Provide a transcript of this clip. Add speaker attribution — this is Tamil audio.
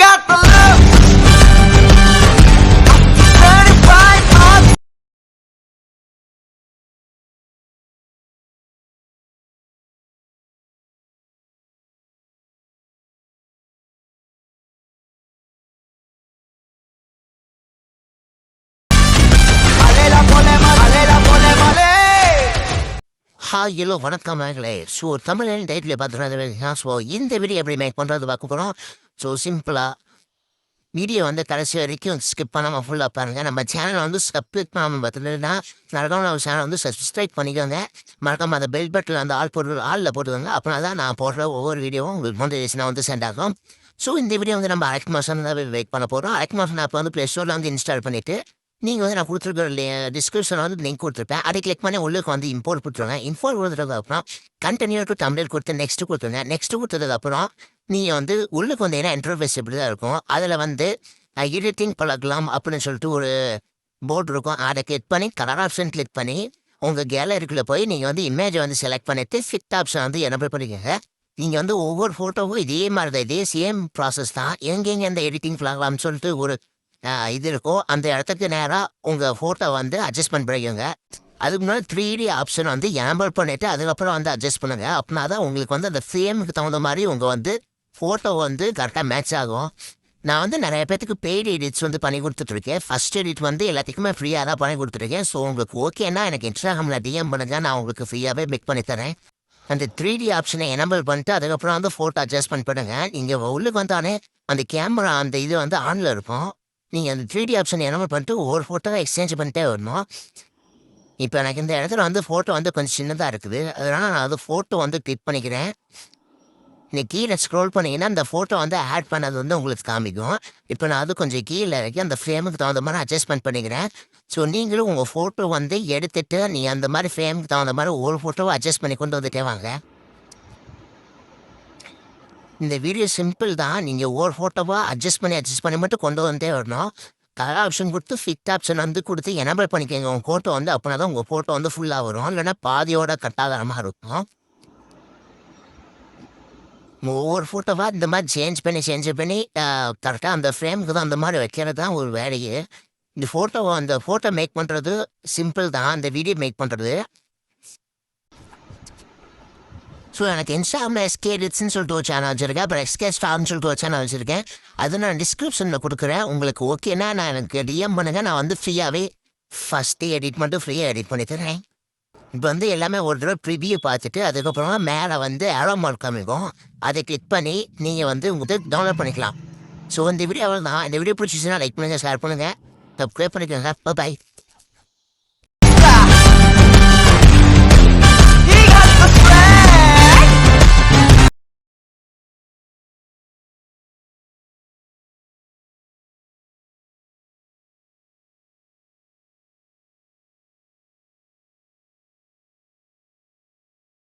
Speaker 1: got the love. 35 months. Malela pole malela pole male.
Speaker 2: Hello வணக்கம் மகளே. ஸோ தமிழ் டைட்டில் பார்த்துருந்தா ஸோ இந்த வீடியோ எப்படி மேக் பண்ணுறது பார்க்க போகிறோம். ஸோ சிம்பிளாக வீடியோ வந்து கடைசி வரைக்கும் ஸ்கிப் பண்ணாமல் ஃபுல்லாக பாருங்கள். நம்ம சேனலை வந்து சப்ஸ்கிரைப் பண்ணாமல் பார்த்துட்டுனா மறக்காம நம்ம சேனல் வந்து சப்ஸ்கிரைப் பண்ணிக்கோங்க. மறக்காமல் அந்த பெல் பட்டில் அந்த ஆளில் போட்டுக்கோங்க. அப்படின்னா தான் நான் போடுற ஒவ்வொரு வீடியோவும் உங்களுக்கு மோட்டிவேஷனாக வந்து சென்ட் ஆகும். ஸோ இந்த வீடியோ வந்து நம்ம அரைக்கு மாதம் தான் வெயிட் பண்ண போகிறோம். அரைக்கு மாதம் நான் இப்போ வந்து ப்ளே ஸ்டோரில் வந்து இன்ஸ்டால் பண்ணிவிட்டு நீங்கள் வந்து நான் கொடுத்துருக்க டிஸ்கிரிப்ஷனில் வந்து லிங்க் கொடுத்துருப்பேன். அதை கிளிக் பண்ணி உள்ளுக்கு வந்து இம்போர்ட் கொடுத்துருங்க. இம்போர்ட் கொடுத்துறதுக்கு அப்புறம் கண்டினியூ டு தமிழ் கொடுத்து நெக்ஸ்ட்டு கொடுத்துருங்க. நெக்ஸ்ட்டு கொடுத்ததுக்கப்புறம் நீங்கள் வந்து உள்ளுக்கு வந்து என்ன இன்டர்ஃபேஸ் இப்படி தான் இருக்கும். அதில் வந்து எடிட்டிங் பழகலாம் அப்படின்னு சொல்லிட்டு ஒரு போர்டு இருக்கும். அதை கிளிக் பண்ணி கலர் ஆப்ஷன் கிளிக் பண்ணி உங்கள் கேலரிக்குள்ளே போய் நீங்கள் வந்து இமேஜை வந்து செலக்ட் பண்ணிவிட்டு ஃபிட் ஆப்ஷன் வந்து எனபிள் பண்ணிக்கோங்க. நீங்கள் வந்து ஒவ்வொரு ஃபோட்டோவும் இதே மாதிரி தான், இதே சேம் ப்ராசஸ் தான். எங்கெங்கே அந்த எடிட்டிங் பழகலாம்னு சொல்லிட்டு ஒரு இது இருக்கும். அந்த இடத்துக்கு நேராக உங்கள் ஃபோட்டோ வந்து அட்ஜஸ்ட்மெண்ட் பண்ணிக்கோங்க. அதுக்கு முன்னாடி 3D ஆப்ஷன் வந்து எனபிள் பண்ணிவிட்டு அதுக்கப்புறம் வந்து அட்ஜஸ்ட் பண்ணுங்கள். அப்படின்னா தான் உங்களுக்கு வந்து அந்த ஃப்ரேமுக்கு தகுந்த மாதிரி உங்கள் வந்து ஃபோட்டோ வந்து கரெக்டாக மேட்ச் ஆகும். நான் வந்து நிறைய பேத்துக்கு பெய்டு எடிட்ஸ் வந்து பண்ணி கொடுத்துட்ருக்கேன். ஃபஸ்ட் எடிட் வந்து எல்லாத்துக்குமே ஃப்ரீயாக தான் பண்ணி கொடுத்துருக்கேன். ஸோ உங்களுக்கு ஓகேன்னா எனக்கு இன்ஸ்டாகிராமில் டிஎம் பண்ணுங்கள், நான் உங்களுக்கு ஃப்ரீயாகவே மேக் பண்ணி தரேன். அந்த 3D ஆப்ஷனை எனபிள் பண்ணிட்டு அதுக்கப்புறம் வந்து ஃபோட்டோ அட்ஜஸ்ட்மெண்ட் பண்ணுங்கள். நீங்கள் உள்ளுக்கு வந்தானே அந்த கேமரா அந்த இது வந்து ஆனில் இருக்கும். நீங்கள் அந்த 3D ஆப்ஷன் எனபிள் பண்ணிட்டு ஒவ்வொரு ஃபோட்டோவை எக்ஸ்சேஞ்ச் பண்ணிட்டே வரணும். இப்போ எனக்கு இந்த இடத்துல வந்து ஃபோட்டோ வந்து கொஞ்சம் சின்னதாக இருக்குது. அதனால் நான் அது ஃபோட்டோ வந்து கிளிக் பண்ணிக்கிறேன். நீங்கள் கீழே ஸ்க்ரோல் பண்ணிங்கன்னா அந்த ஃபோட்டோ வந்து ஆட் பண்ணது வந்து உங்களுக்கு காமிக்கும். இப்போ நான் அது கொஞ்சம் கீழே இறக்கி அந்த ஃப்ரேமுக்கு தகுந்த மாதிரி அட்ஜஸ்ட்மெண்ட் பண்ணிக்கிறேன். ஸோ நீங்களும் உங்கள் ஃபோட்டோ வந்து எடுத்துகிட்டு நீங்கள் அந்த மாதிரி ஃப்ரேமுக்கு தகுந்த மாதிரி ஒவ்வொரு ஃபோட்டோவை அட்ஜஸ்ட் பண்ணி கொண்டு வந்துட்டே வாங்க. இந்த வீடியோ சிம்பிள் தான். நீங்கள் ஒவ்வொரு ஃபோட்டோவாக அட்ஜஸ்ட் பண்ணி மட்டும் கொண்டு வந்துட்டே வரணும். கலர் ஆப்ஷன் கொடுத்து ஃபிட் ஆப்ஷன் வந்து கொடுத்து எனபிள் பண்ணிக்கோங்க உங்கள் ஃபோட்டோ வந்து. அப்படின்னா தான் உங்கள் ஃபோட்டோ வந்து ஃபுல்லாக வரும். இல்லைன்னா பாதியோட கட்டாதாரமாக இருக்கும். ஒவ்வொரு ஃபோட்டோவாக இந்த மாதிரி சேஞ்ச் பண்ணி கரெக்டாக அந்த ஃப்ரேமுக்கு தான் அந்த மாதிரி வைக்கிறது தான் ஒரு வேலையே. இந்த ஃபோட்டோ மேக் பண்ணுறது சிம்பிள் தான், அந்த வீடியோ மேக் பண்ணுறது. ஸோ எனக்கு இன்ஸ்டாகிராமில் எஸ்கே எடிட்ஸ்ன்னு சொல்லிட்டு ஒரு சேனல் வச்சுருக்கேன். அப்புறம் எஸ்கே ஸ்டார்னு சொல்லிட்டு ஒரு சேனல் வச்சுருக்கேன். அது நான் டிஸ்கிரிப்ஷனில் கொடுக்குறேன். உங்களுக்கு ஓகேன்னா நான் எனக்கு டிஎம் பண்ணுங்கள். நான் வந்து ஃப்ரீயாகவே ஃபஸ்ட்டு எடிட் மட்டும் ஃப்ரீயாக எடிட் பண்ணி தரேன். இப்போ வந்து எல்லாமே ஒரு தடவை ப்ரிவியூ பார்த்துட்டு அதுக்கப்புறமா மேலே வந்து ஏரோ மார்க் காமிக்கும். அதை கிளிக் பண்ணி நீங்கள் வந்து உங்களுக்கு டவுன்லோட் பண்ணிக்கலாம். ஸோ இந்த வீடியோ தான். இந்த வீடியோ பிடிச்சிச்சுன்னா லைக் பண்ணுங்கள், ஷேர் பண்ணுங்கள், சப்ஸ்கிரைப் பண்ணிக்கோங்க. பாய்.